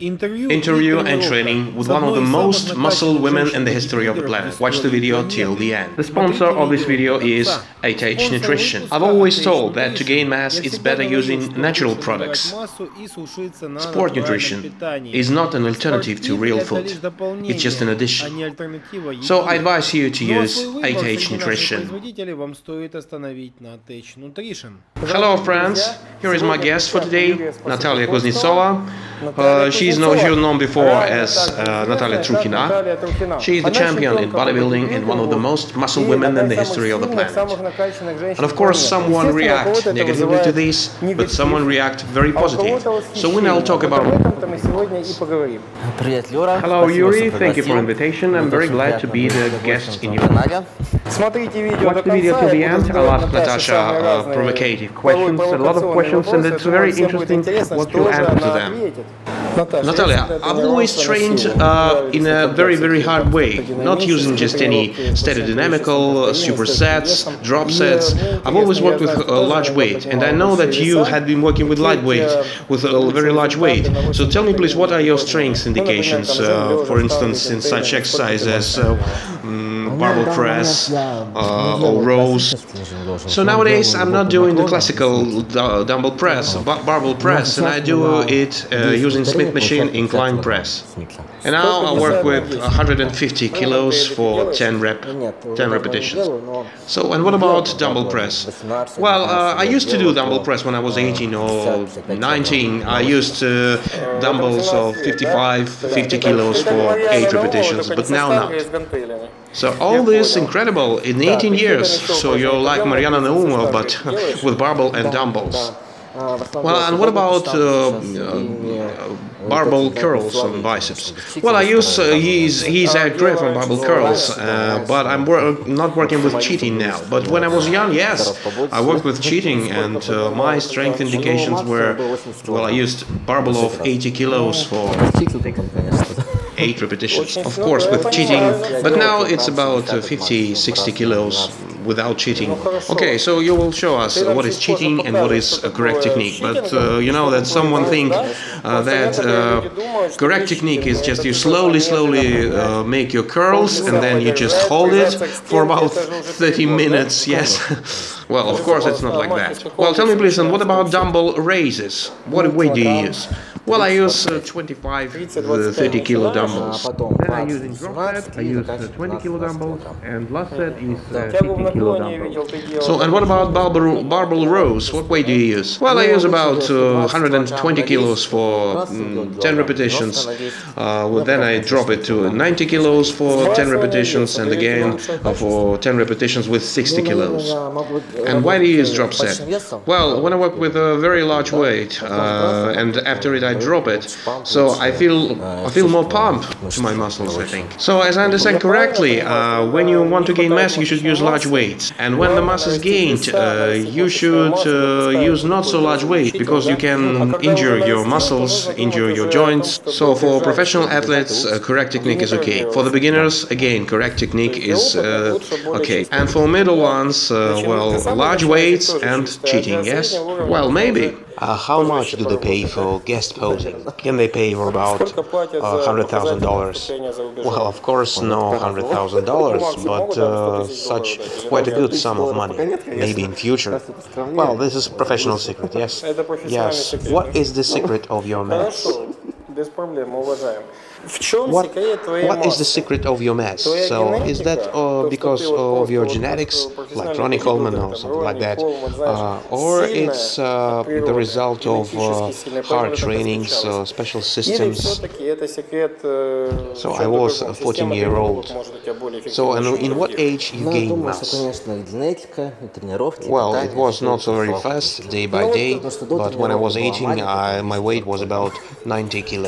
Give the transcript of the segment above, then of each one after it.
Interview and training with one of the most muscle women in the history of the planet. Watch the video till the end. The sponsor of this video is ATH Nutrition. I've always told that to gain mass it's better using natural products. Sport nutrition is not an alternative to real food, it's just an addition. So I advise you to use ATH Nutrition. Hello friends, here is my guest for today, Natalia Kuznetsova. She's known before as Natalia Trukhina. She is the champion in bodybuilding and one of the most muscle women in the history of the planet. And of course someone react negatively to this, but someone react very positive. So we now talk about it. Hello Yuri, thank you for the invitation. I'm very glad to be the guest in your video. Watch the video till the end. I'll ask Natasha provocative questions, a lot of questions, and it's very interesting what you answer to them. Natalia, I've always trained in a very hard way, not using just any steady dynamical, supersets, drop sets. I've always worked with a large weight, and I know that you had been working with lightweight, with a very large weight. So tell me please, what are your strength indications, for instance, in such exercises as barbell press or rows? So nowadays I'm not doing the classical dumbbell press, barbell press, and I do it using Smith machine incline press. And now I work with 150 kilos for 10 repetitions. So, and what about dumbbell press? Well, I used to do dumbbell press when I was 18 or 19. I used dumbbells of 50 kilos for 8 repetitions, but now not. So all this incredible in 18 years. So you're like Mariana Naumova, but with barbell and dumbbells. Well, and what about barbell curls on biceps? Well, I use he's a grip on barbell curls, but I'm not working with cheating now. But when I was young, yes, I worked with cheating, and my strength indications were, well, I used barbell of 80 kilos for 8 repetitions, of course with cheating, but now it's about 50-60 kilos without cheating. Okay, so you will show us what is cheating and what is a correct technique, but you know that someone think that correct technique is just you slowly make your curls and then you just hold it for about 30 minutes, yes. Well, of course it's not like that. Well, tell me please, and what about dumbbell raises? What weight do you use? Well, I use 30 kilo dumbbells. Then I use in drop set, I use 20 kilo dumbbells, and last set is 50 kilo dumbbells. So, and what about barbell rows? What weight do you use? Well, I use about 120 kilos for 10 repetitions. Then I drop it to 90 kilos for 10 repetitions, and again for 10 repetitions with 60 kilos. And why do you use drop set? Well, when I work with a very large weight, and after it I drop it, so I feel more pump to my muscles, I think. So as I understand correctly, when you want to gain mass, you should use large weights, and when the mass is gained, you should use not so large weight, because you can injure your muscles, injure your joints. So for professional athletes, correct technique is okay. For the beginners, again, correct technique is okay. And for middle ones, well, large weights and cheating, yes? Well, maybe. How much do they pay for guest posing? Can they pay for about $100,000? Well, of course, no $100,000, but such quite a good sum of money, maybe in future. Well, this is professional secret, yes? Yes. What is the secret of your mass? What is the secret of your mass? So, is that because of your genetics, like Ronnie Coleman or something like that, or it's the result of hard trainings, special systems? So, I was a 14-year-old. So, and in what age you gained mass? Well, it was not so very fast, day by day, but when I was 18, my weight was about 90 kilos.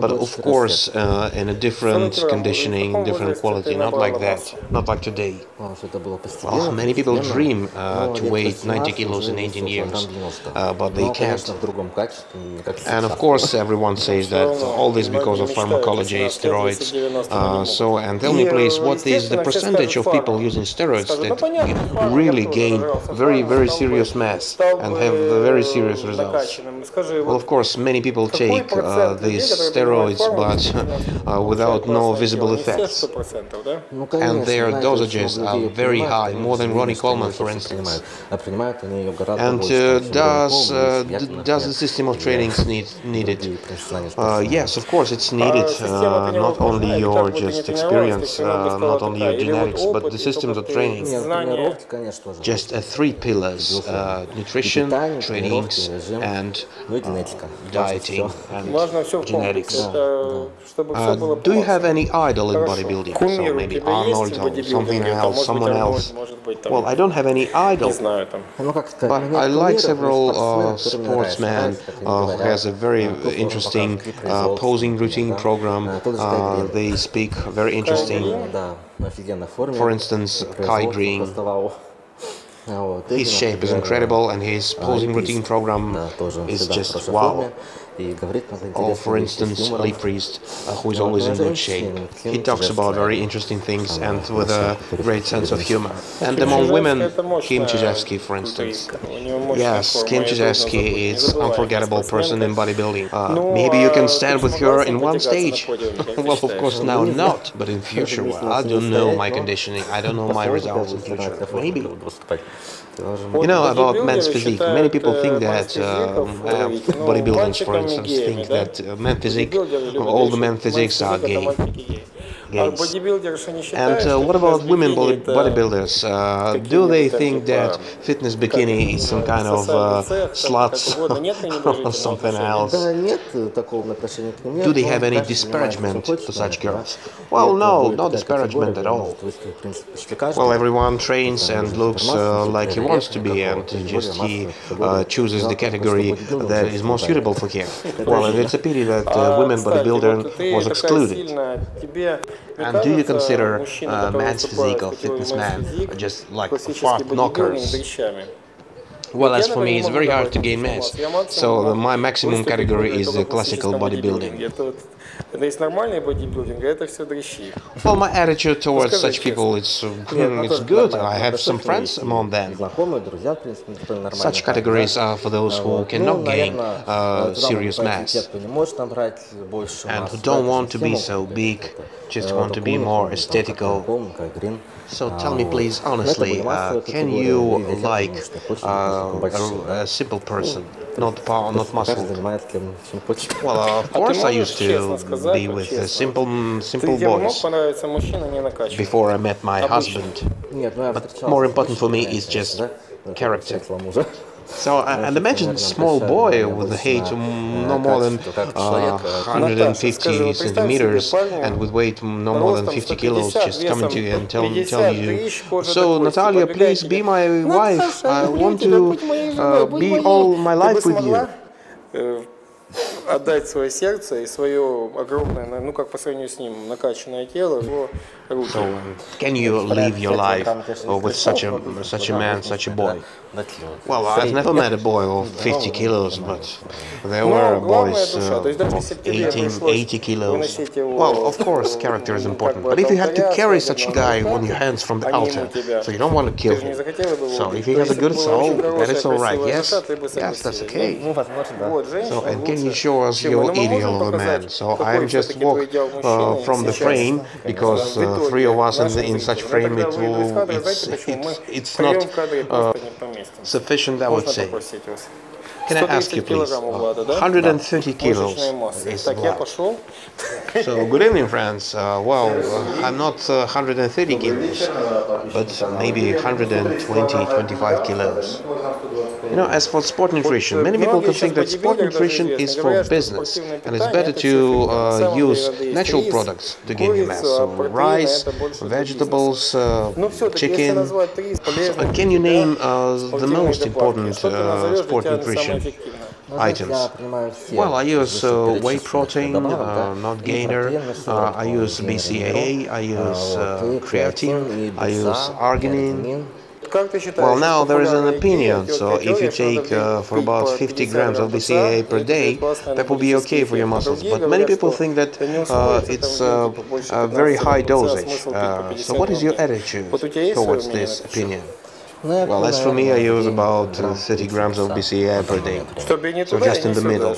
But of course, in a different conditioning, different quality, not like that, not like today. Well, many people dream to weigh 90 kilos in 18 years, but they can't. And of course, everyone says that all this because of pharmacology, steroids. So, and tell me please, what is the percentage of people using steroids that really gain very serious mass and have very serious results? girls. Well, of course, many people take these steroids, but without no visible effects. And their dosages are very high, more than Ronnie Coleman, for instance. And does the system of training need it? Yes, of course, it's needed. Not only your just experience, not only your genetics, but the systems of training. Just three pillars: nutrition, trainings, and dieting and genetics. Do you have any idol in bodybuilding? So maybe Arnold or something else, someone else? Well, I don't have any idol, but I like several sportsmen who has a very interesting posing routine program. They speak very interesting. For instance, Kai Green. His shape is incredible and his posing routine program is just wow. Or for instance, Lee Priest, who is always in good shape. He talks about very interesting things and with a great sense of humor. And among women, Kim Chizevsky, for instance. Yes, Kim Chizevsky is an unforgettable person in bodybuilding. Maybe you can stand with her in one stage. Well, of course now not, but in future, well, I don't know my conditioning, I don't know my results in future. Maybe. You know, about men's physique, many people think that bodybuilders, for instance, think that men physique, all the men physiques are gay. And what about women bodybuilders? Do they think that fitness bikini is some kind of sluts or something else? Do they have any disparagement to such girls? Well, no disparagement at all. Well, everyone trains and looks like he wants to be, and just he chooses the category that is more suitable for him. Well, and it's a pity that women bodybuilding was excluded. And do you consider man's physique of fitness man just like fart knockers? Well, as for me, it's very hard to gain mass, so my maximum category is classical bodybuilding. Well, my attitude towards such people, it's good. I have some friends among them. Such categories are for those who cannot gain serious mass and who don't want to be so big, just want to be more aesthetical. So tell me please honestly, can you like a simple person, not muscle? Well, of course I used to be with simple boys before I met my husband, but more important for me is just character. So, and imagine a small boy with a height no more than 150 centimeters and with weight no more than 50 kilos just coming to you and tell you, so Natalia, please be my wife, I want to be all my life with you. Отдать свое сердце и свое огромное, ну как по сравнению с ним, накачанное тело, его руки. So, can you live your life with such a man, such a boy? Well, I've never met a boy of 50 kilos, but there were boys of 80 kilos. Well, of course, character is important, but if you have to carry such a guy on your hands from the altar, so you don't want to kill him. So if he has a good soul, that is all right. Yes, that's okay. So, and can you show us your ideal of a man? So I'm just walk from the frame, because three of us in such frame, it's not sufficient, I would say. Can I ask you please, 130 kilos is Vlad. So, good evening friends, well, I'm not 130 kilos, but maybe 120-25 kilos. You know, as for sport nutrition, many people can think that sport nutrition is for business, and it's better to use natural products to gain your mass. So, rice, vegetables, chicken. So, can you name the most important sport nutrition items? Well, I use whey protein, not gainer, I use BCAA, I use creatine, I use arginine. Well, now there is an opinion, so if you take for about 50 grams of BCAA per day, that will be okay for your muscles. But many people think that it's a very high dosage. So what is your attitude towards this opinion? Well, as for me, I use about 30 grams of BCAA per day. So just in the middle.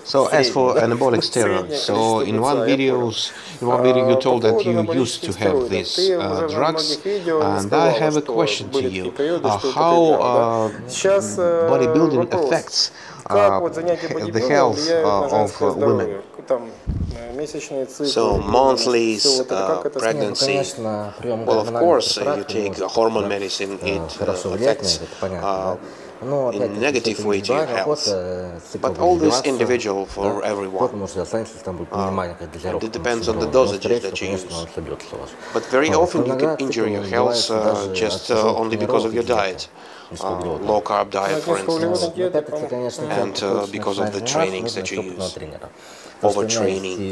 So as for anabolic steroids, so in one video you told that you used to have these drugs, and I have a question to you. How bodybuilding affects the health of women? So monthlies, pregnancy. Well, of course, you take hormone medicine, it affects in negative way to your health. But all this individual for everyone. And it depends on the dosages that you use. But very often you can injure your health just only because of your diet. Low carb diet, for instance, and because of the trainings that you use. Overtraining,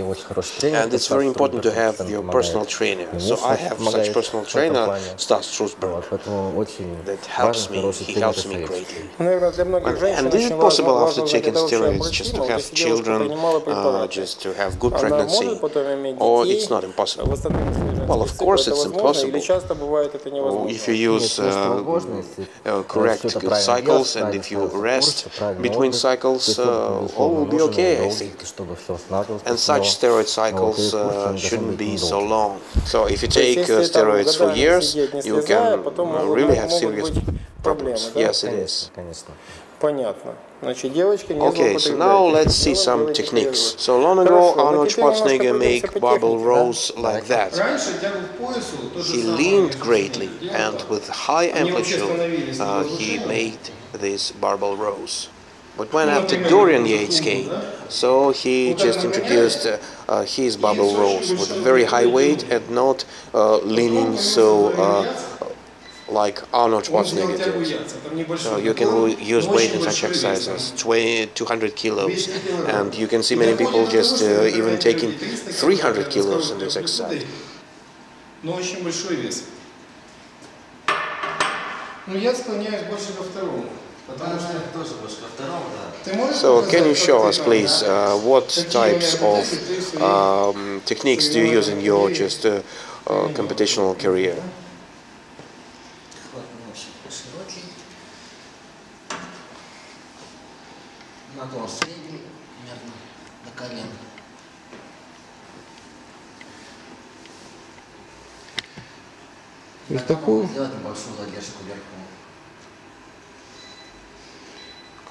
and it's very important to have your personal trainer. So I have such personal trainer, Stas Trusberg, that helps me. He helps me greatly. And is it possible after taking steroids just to have children, just to have good pregnancy, or it's not impossible? Well, of course it's impossible. If you use correct cycles and if you rest between cycles, all will be okay, I think. And such steroid cycles shouldn't be so long. So if you take steroids for years, you can really have serious problems. Yes, it is. Okay, so now let's see some techniques. So long ago, Arnold Schwarzenegger made barbell rows like that. He leaned greatly, and with high amplitude, he made these barbell rows. But when after Dorian Yates came, so he just introduced his barbell rows with very high weight and not leaning so like Arnold Schwarzenegger did. So you can use weight in such exercises, 200 kilos, and you can see many people just even taking 300 kilos in this exercise. So can you show us, please, what types of techniques do you use in your just competitional career?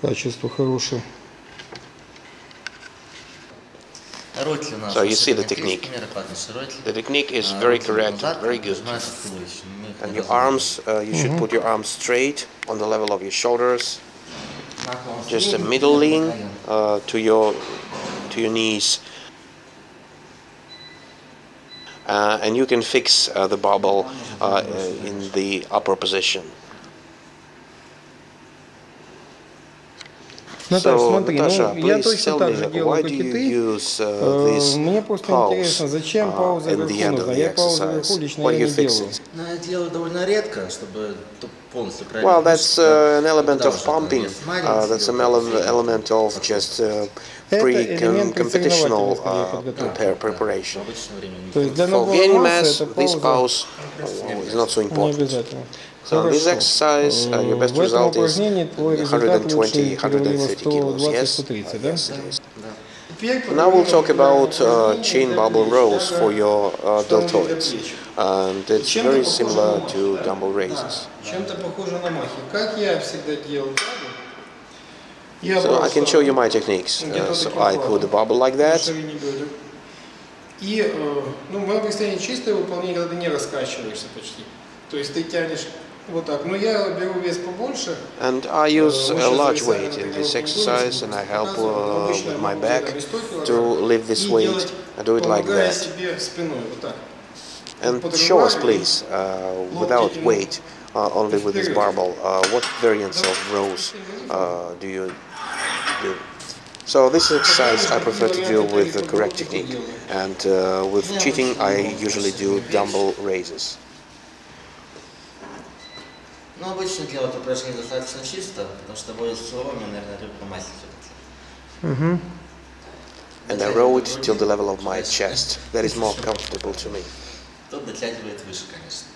Качество хорошее. So you see the technique. The technique is very correct, very good. And your arms, you should put your arms straight on the level of your shoulders. Just a middle lean to your knees. And you can fix the barbell in the upper position. So, Natasha, please tell me, why do you use this pulse in the end of the exercise? Why do you fix it? Well, that's an element of pumping. That's an element of just pre-competitional preparation. For gaining mass, this pause is not so important. So in this exercise, your best result is 120, 130 kilos. Yes? Yes, it is. Now we'll talk about chain barbell rows for your deltoids. And it's very similar to dumbbell raises. So I can show you my techniques. So I put the barbell like that. And I use a large weight in this exercise, and I help with my back to lift this weight. I do it like that. And show us, please, without weight, only with this barbell, what variants of rows do you do? So this exercise I prefer to do with the correct technique, and with cheating I usually do dumbbell raises. Но обычно делать упражнения достаточно чисто, потому что будет силовым, наверное, любит на массе все-таки. And I row it till the level of my chest. That is more comfortable to me. Тут дотягивает выше, конечно.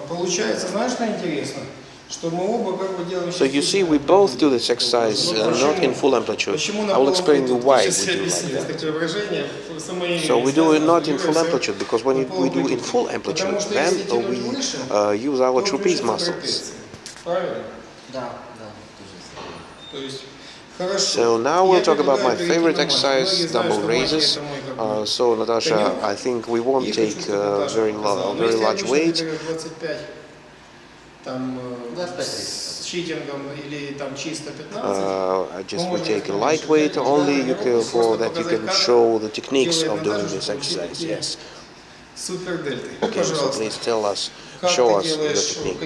Получается, знаешь, что интересно? Что мы оба как бы делаем... So you see, we both do this exercise not in full amplitude. I will explain you why we do like that. So we do it not in full amplitude, because when we do in full amplitude, then we use our trapeze muscles. Да, тоже. So now we'll talk about my favorite exercise, dumbbell raises. So Natasha, I think we won't take very large weight. Just we take a lightweight only for that you can show the techniques of doing this exercise. Yes. Okay, so please tell us, show us the technique.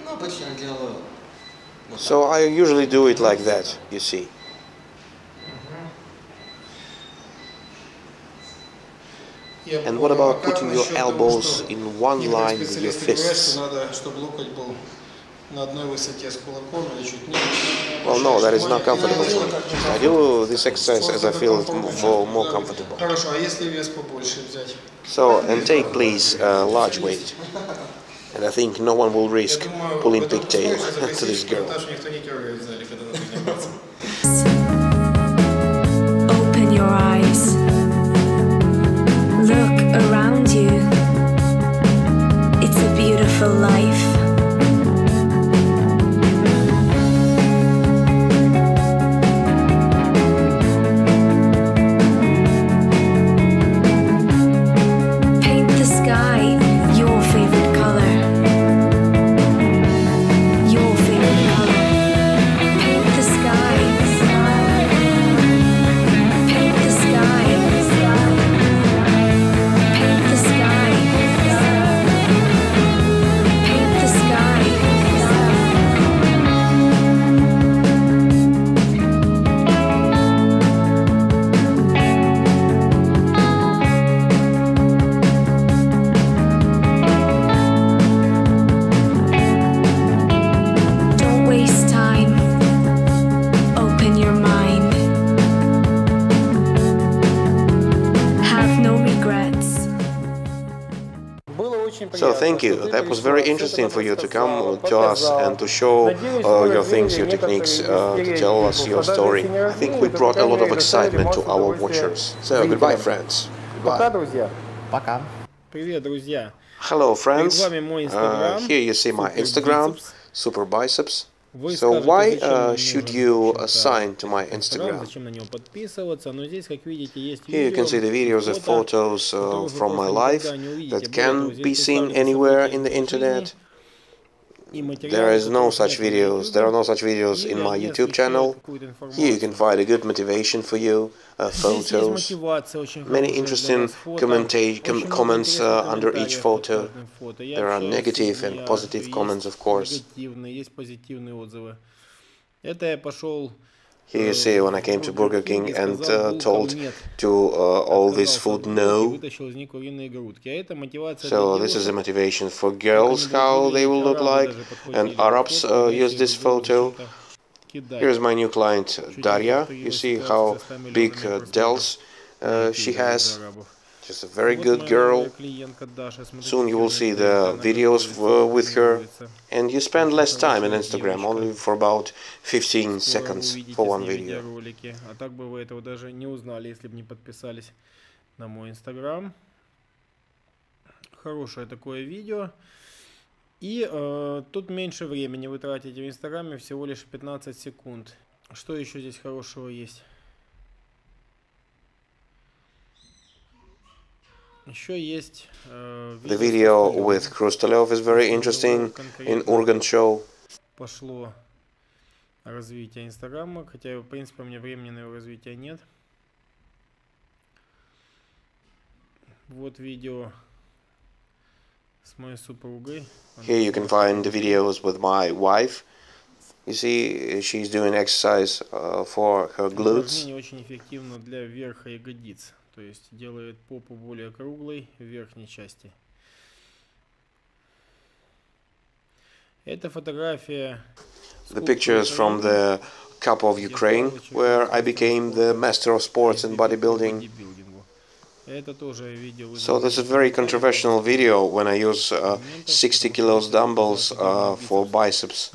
Ну, обычно делаю. So I usually do it like that, you see. And what about putting your elbows in one line with your fists? Well, no, that is not comfortable for me. I do this exercise as I feel it more comfortable. So, and take please large weight. And I think no one will risk pulling pigtail to this girl. Open your eyes. Look around you. It's a beautiful life. Paint the sky your favorite color. Your favorite color. Paint the sky. Paint the sky. Paint the sky. Paint the sky. Don't waste time. Open your mind. Have no regrets. So thank you. That was very interesting for you to come to us and to show your things, your techniques, to tell us your story. I think we brought a lot of excitement to our watchers. So goodbye, friends. Пока, Goodbye. друзья. Пока. Привет, друзья. Hello, friends. Перед вами мой Instagram, Here you see my Instagram, uabiceps. Super Biceps. Вы So скажете, why зачем нам should нужен, you в общем-то, assign to my Instagram, Instagram? зачем на него подписываться, но здесь, как видите, есть Here you can see the videos and фото, photos которых вы from my просто life никогда не увидите. that Более того, can здесь be seen представлены anywhere события in the из жизни internet. и материалы, There is no которые such снято на videos. There are no YouTube, such videos и in my они YouTube освещают channel. какую-то Here you can информацию. find a good motivation for you, Здесь есть photos, мотивация очень many хорошая для interesting вас, фото, очень много comments интересных under each комментариев под photo. каждым фото. Я There are общаюсь с negative людьми, and positive есть comments, of course. негативные, есть позитивные отзывы. Это я пошел Here you see when I came to Burger King and told to all this food no. вытащил из них куриные грудки. А это мотивация So для this is a девушек. motivation for girls, how they will look like, and Arabs use this photo. Here's my new client Daria. You see how big delts she has. She's a very good girl. Soon you will see the videos with her. And you spend less time on Instagram, only for about 15 seconds for one video. А так бы вы этого даже не узнали, если бы не подписались на мой Instagram. Хорошее такое видео. И тут меньше времени вы тратите в Инстаграме, всего лишь 15 секунд. Что еще здесь хорошего есть? Еще есть The video with Krustalov is very interesting in Urgan show. Пошло развитие Инстаграма, хотя, в принципе, у меня времени на его развитие нет. Вот видео с моей супругой. Here you can find the videos with my wife. You see, she's doing exercise for her glutes. Упражнение очень эффективно для верха ягодиц, то есть делает попу более круглой в верхней части. Это фотография. The pictures from the Cup of Ukraine, where I became the master of sports in bodybuilding. Это тоже видео So this is a very controversial video when I use 60 kilos dumbbells for biceps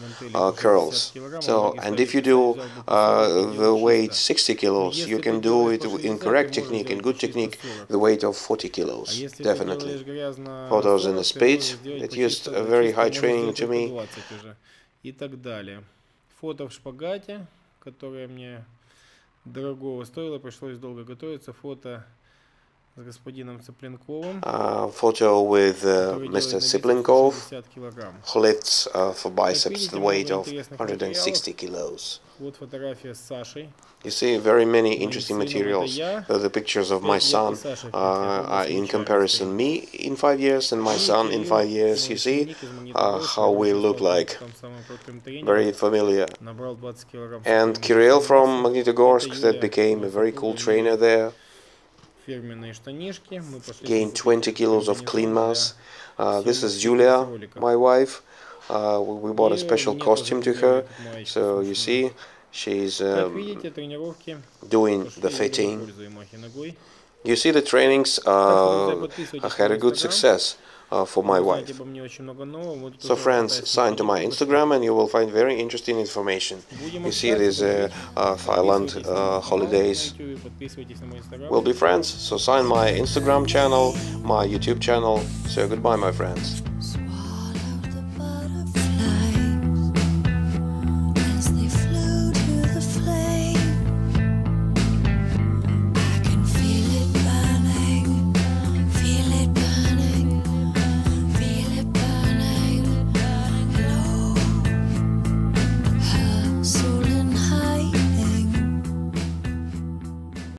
curls. So, and if you do the weight 60 kilos, you can do it in correct technique, in good technique, the weight of 40 kilos, definitely. Photos in the speed, it used a very high training to me. И так далее. Фото в шпагате, которое мне дорогого стоило, пришлось долго готовиться. Фото с господином Цыпленковым. Photo with Mr. Siplinkov, who lifts for biceps the weight of 160 kilos. Вот фотография с Сашей. You see very many interesting materials. The pictures of my son are in comparison me in 5 years and my son in 5 years. You see how we look like. Very familiar. And Kirill from Magnitogorsk, that became a very cool trainer there. Gained 20 kilos of clean mass. This is Julia, my wife. We bought a special costume to her. So you see, she's doing the fitting. You see, the trainings had a good success for my wife. So friends, sign to my Instagram and you will find very interesting information. You see, it is Thailand holidays. We'll be friends, so sign my Instagram channel, my YouTube channel. So goodbye, my friends.